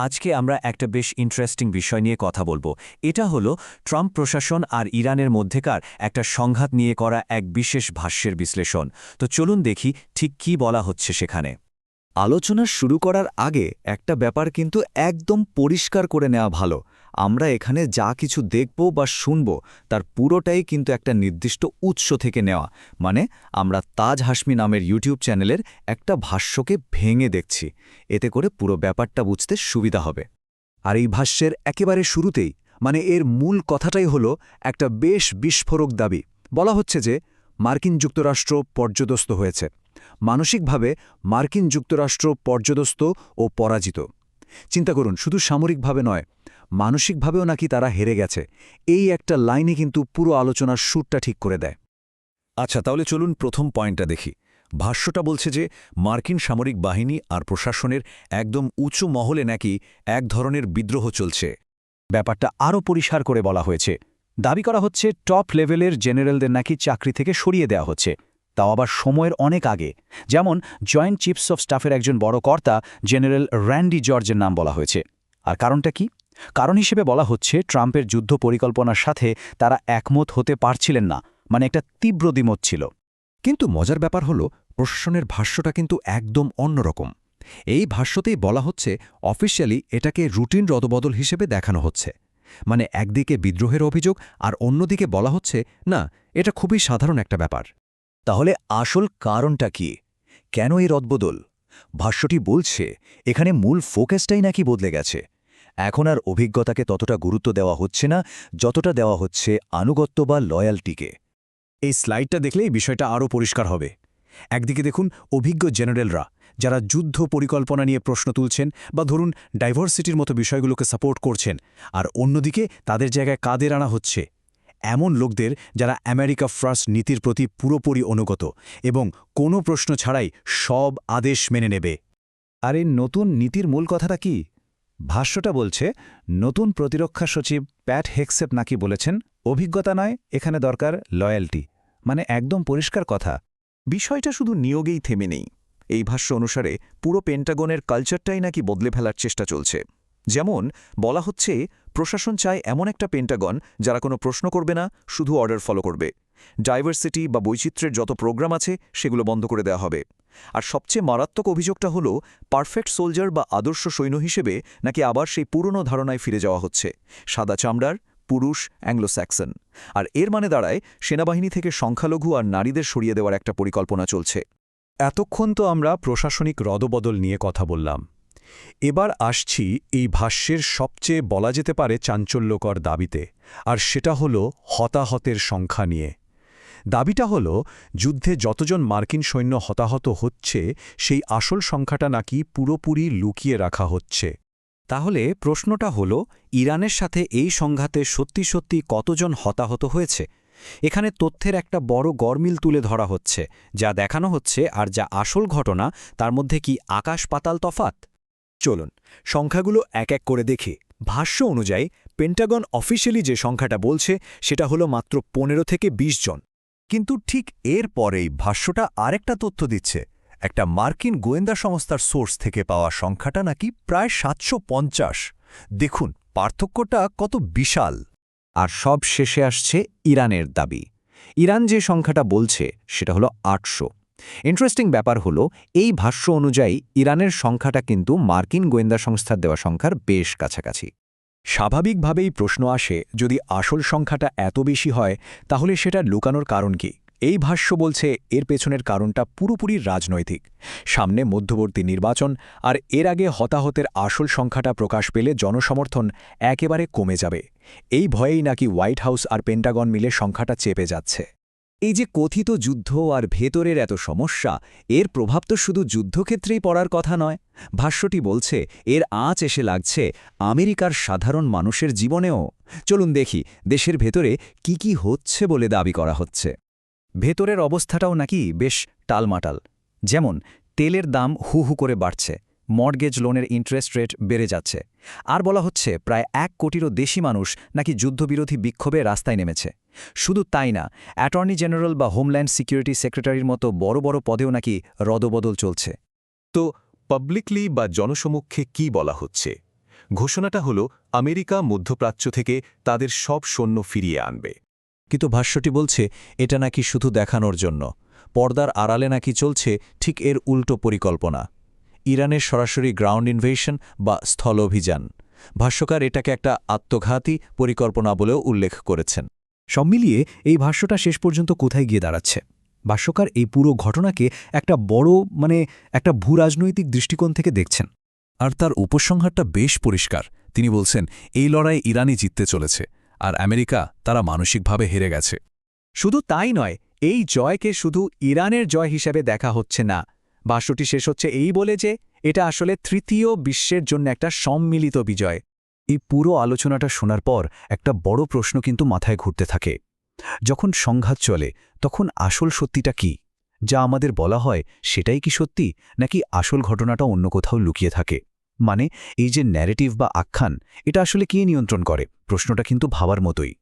আজকে আমরা একটা বেশ ইন্টারেস্টিং বিষয় নিয়ে কথা বলবো। এটা হলো ট্রাম্প প্রশাসন আর ইরানের মধ্যেকার একটা সংঘাত নিয়ে করা এক বিশেষ ভাষ্যের বিশ্লেষণ। তো চলুন দেখি ঠিক কী বলা হচ্ছে সেখানে। আলোচনা শুরু করার আগে একটা ব্যাপার কিন্তু একদম পরিষ্কার করে নেওয়া ভালো। আমরা এখানে যা কিছু দেখব বা শুনব তার পুরোটাই কিন্তু একটা নির্দিষ্ট উৎস থেকে নেওয়া। মানে আমরা তাজ হাশমি নামের ইউটিউব চ্যানেলের একটা ভাষ্যকে ভেঙে দেখছি। এতে করে পুরো ব্যাপারটা বুঝতে সুবিধা হবে। আর এই ভাষ্যের একেবারে শুরুতেই এর মূল কথাটাই হলো একটা বেশ বিস্ফোরক দাবি। বলা হচ্ছে যে মার্কিন যুক্তরাষ্ট্র পর্যদস্ত হয়েছে। মানসিকভাবে মার্কিন যুক্তরাষ্ট্র পর্যদস্ত ও পরাজিত। চিন্তা করুন, শুধু সামরিকভাবে নয়, মানসিকভাবেও নাকি তারা হেরে গেছে। এই একটা লাইনে কিন্তু পুরো আলোচনার সুরটা ঠিক করে দেয়। আচ্ছা, তাহলে চলুন প্রথম পয়েন্টটা দেখি। ভাষ্যটা বলছে যে মার্কিন সামরিক বাহিনী আর প্রশাসনের একদম উঁচু মহলে নাকি এক ধরনের বিদ্রোহ চলছে। ব্যাপারটা আরও পরিষ্কার করে বলা হয়েছে। দাবি করা হচ্ছে টপ লেভেলের জেনারেলদের নাকি চাকরি থেকে সরিয়ে দেওয়া হচ্ছে, তাও আবার সময়ের অনেক আগে। যেমন জয়েন্ট চিফস অফ স্টাফের একজন বড় কর্তা জেনারেল র্যান্ডি জর্জের নাম বলা হয়েছে। আর কারণটা কি? কারণ হিসেবে বলা হচ্ছে ট্রাম্পের যুদ্ধ পরিকল্পনার সাথে তারা একমত হতে পারছিলেন না, মানে একটা তীব্র দ্বিমত ছিল। কিন্তু মজার ব্যাপার হলো প্রশাসনের ভাষ্যটা কিন্তু একদম অন্যরকম। এই ভাষ্যতেই বলা হচ্ছে অফিসিয়ালি এটাকে রুটিন রদবদল হিসেবে দেখানো হচ্ছে। মানে একদিকে বিদ্রোহের অভিযোগ আর অন্যদিকে বলা হচ্ছে না, এটা খুবই সাধারণ একটা ব্যাপার। তাহলে আসল কারণটা কি? কেন এই রদবদল? ভাষ্যটি বলছে এখানে মূল ফোকাসটাই নাকি বদলে গেছে। এখন আর অভিজ্ঞতাকে ততটা গুরুত্ব দেওয়া হচ্ছে না যতটা দেওয়া হচ্ছে আনুগত্য বা লয়ালটিকে। এই স্লাইডটা দেখলেই বিষয়টা আরও পরিষ্কার হবে। একদিকে দেখুন অভিজ্ঞ জেনারেলরা, যারা যুদ্ধ পরিকল্পনা নিয়ে প্রশ্ন তুলছেন বা ধরুন ডাইভার্সিটির মতো বিষয়গুলোকে সাপোর্ট করছেন, আর অন্যদিকে তাদের জায়গায় কাদের আনা হচ্ছে এমন লোকদের যারা আমেরিকা ফার্স্ট নীতির প্রতি পুরোপুরি অনুগত এবং কোনো প্রশ্ন ছাড়াই সব আদেশ মেনে নেবে। আর এই নতুন নীতির মূল কথাটা কি? ভাষ্যটা বলছে নতুন প্রতিরক্ষা সচিব প্যাট হেগসেট নাকি বলেছেন অভিজ্ঞতা নয়, এখানে দরকার লয়্যালটি। মানে একদম পরিষ্কার কথা। বিষয়টা শুধু নিয়োগেই থেমে নেই। এই ভাষ্য অনুসারে পুরো পেন্টাগনের কালচারটাই নাকি বদলে ফেলার চেষ্টা চলছে। যেমন বলা হচ্ছে প্রশাসন চায় এমন একটা পেন্টাগন যারা কোনো প্রশ্ন করবে না, শুধু অর্ডার ফলো করবে। ডাইভার্সিটি বা বৈচিত্র্যের যত প্রোগ্রাম আছে সেগুলো বন্ধ করে দেওয়া হবে। আর সবচেয়ে মারাত্মক অভিযোগটা হলো পারফেক্ট সোলজার বা আদর্শ সৈন্য হিসেবে নাকি আবার সেই পুরনো ধারণায় ফিরে যাওয়া হচ্ছে, সাদা চামড়ার, পুরুষ, অ্যাংলো স্যাক্সন। আর এর মানে দাঁড়ায় সেনাবাহিনী থেকে সংখ্যালঘু আর নারীদের সরিয়ে দেওয়ার একটা পরিকল্পনা চলছে। এতক্ষণ তো আমরা প্রশাসনিক রদবদল নিয়ে কথা বললাম। এবার আসছি এই ভাষ্যের সবচেয়ে বলা যেতে পারে চাঞ্চল্যকর দাবিতে, আর সেটা হলো হতাহতের সংখ্যা নিয়ে। দাবিটা হলো যুদ্ধে যতজন মার্কিন সৈন্য হতাহত হচ্ছে সেই আসল সংখ্যাটা নাকি পুরোপুরি লুকিয়ে রাখা হচ্ছে। তাহলে প্রশ্নটা হলো ইরানের সাথে এই সংঘাতে সত্যি সত্যি কতজন হতাহত হয়েছে? এখানে তথ্যের একটা বড় গরমিল তুলে ধরা হচ্ছে। যা দেখানো হচ্ছে আর যা আসল ঘটনা তার মধ্যে কি আকাশ পাতাল তফাত? চলুন সংখ্যাগুলো এক এক করে দেখি। ভাষ্য অনুযায়ী পেন্টাগন অফিসিয়ালি যে সংখ্যাটা বলছে সেটা হলো মাত্র 15 থেকে 20 জন। কিন্তু ঠিক এর পরেই ভাষ্যটা আরেকটা তথ্য দিচ্ছে। একটা মার্কিন গোয়েন্দা সংস্থার সোর্স থেকে পাওয়া সংখ্যাটা নাকি প্রায় 750। দেখুন পার্থক্যটা কত বিশাল। আর সব শেষে আসছে ইরানের দাবি। ইরান যে সংখ্যাটা বলছে সেটা হলো 800। ইন্টারেস্টিং ব্যাপার হলো এই ভাষ্য অনুযায়ী ইরানের সংখ্যাটা কিন্তু মার্কিন গোয়েন্দা সংস্থার দেওয়া সংখ্যার বেশ কাছাকাছি। স্বাভাবিকভাবেই প্রশ্ন আসে, যদি আসল সংখ্যাটা এত বেশি হয় তাহলে সেটা লুকানোর কারণ কি? এই ভাষ্য বলছে এর পেছনের কারণটা পুরোপুরি রাজনৈতিক। সামনে মধ্যবর্তী নির্বাচন, আর এর আগে হতাহতের আসল সংখ্যাটা প্রকাশ পেলে জনসমর্থন একেবারে কমে যাবে। এই ভয়েই নাকি হোয়াইট হাউস আর পেন্টাগন মিলে সংখ্যাটা চেপে যাচ্ছে। এই যে কথিত যুদ্ধ আর ভেতরের এত সমস্যা, এর প্রভাব তো শুধু যুদ্ধক্ষেত্রেই পড়ার কথা নয়। ভাষ্যটি বলছে এর আঁচ এসে লাগছে আমেরিকার সাধারণ মানুষের জীবনেও। চলুন দেখি দেশের ভেতরে কি হচ্ছে বলে দাবি করা হচ্ছে। ভেতরের অবস্থাটাও নাকি বেশ টালমাটাল। যেমন তেলের দাম হু হু করে বাড়ছে, মর্টগেজ লোনের ইন্টারেস্ট রেট বেড়ে যাচ্ছে। আর বলা হচ্ছে প্রায় 1 কোটিরও বেশি মানুষ নাকি যুদ্ধবিরোধী বিক্ষোভে রাস্তায় নেমেছে। শুধু তাই না, অ্যাটর্নি জেনারেল বা হোমল্যান্ড সিকিউরিটি সেক্রেটারির মতো বড় বড় পদেও নাকি রদবদল চলছে। তো পাবলিকলি বা জনসমক্ষে কি বলা হচ্ছে? ঘোষণাটা হল আমেরিকা মধ্যপ্রাচ্য থেকে তাদের সব সৈন্য ফিরিয়ে আনবে। কিন্তু ভাষ্যটি বলছে এটা নাকি শুধু দেখানোর জন্য, পর্দার আড়ালে নাকি চলছে ঠিক এর উল্টো পরিকল্পনা, ইরানের সরাসরি গ্রাউন্ড ইনভেশন বা স্থল অভিযান। ভাষ্যকার এটাকে একটা আত্মঘাতী পরিকল্পনা বলেও উল্লেখ করেছেন। সব মিলিয়ে এই ভাষ্যটা শেষ পর্যন্ত কোথায় গিয়ে দাঁড়াচ্ছে? ভাষ্যকার এই পুরো ঘটনাকে একটা বড় একটা ভূরাজনৈতিক দৃষ্টিকোণ থেকে দেখছেন। আর তার উপসংহারটা বেশ পরিষ্কার। তিনি বলছেন এই লড়াই ইরানই জিততে চলেছে, আর আমেরিকা তারা মানসিকভাবে হেরে গেছে। শুধু তাই নয়, এই জয়কে শুধু ইরানের জয় হিসেবে দেখা হচ্ছে না। ভাষ্যটি শেষ হচ্ছে এই বলে যে এটা আসলে তৃতীয় বিশ্বের জন্য একটা সম্মিলিত বিজয়। এই পুরো আলোচনাটা শোনার পর একটা বড় প্রশ্ন কিন্তু মাথায় ঘুরতে থাকে। যখন সংঘাত চলে তখন আসল সত্যিটা কি? যা আমাদের বলা হয় সেটাই কি সত্যি, নাকি আসল ঘটনাটা অন্য কোথাও লুকিয়ে থাকে? মানে এই যে ন্যারেটিভ বা আখ্যান, এটা আসলে কে নিয়ন্ত্রণ করে? প্রশ্নটা কিন্তু ভাবার মতোই।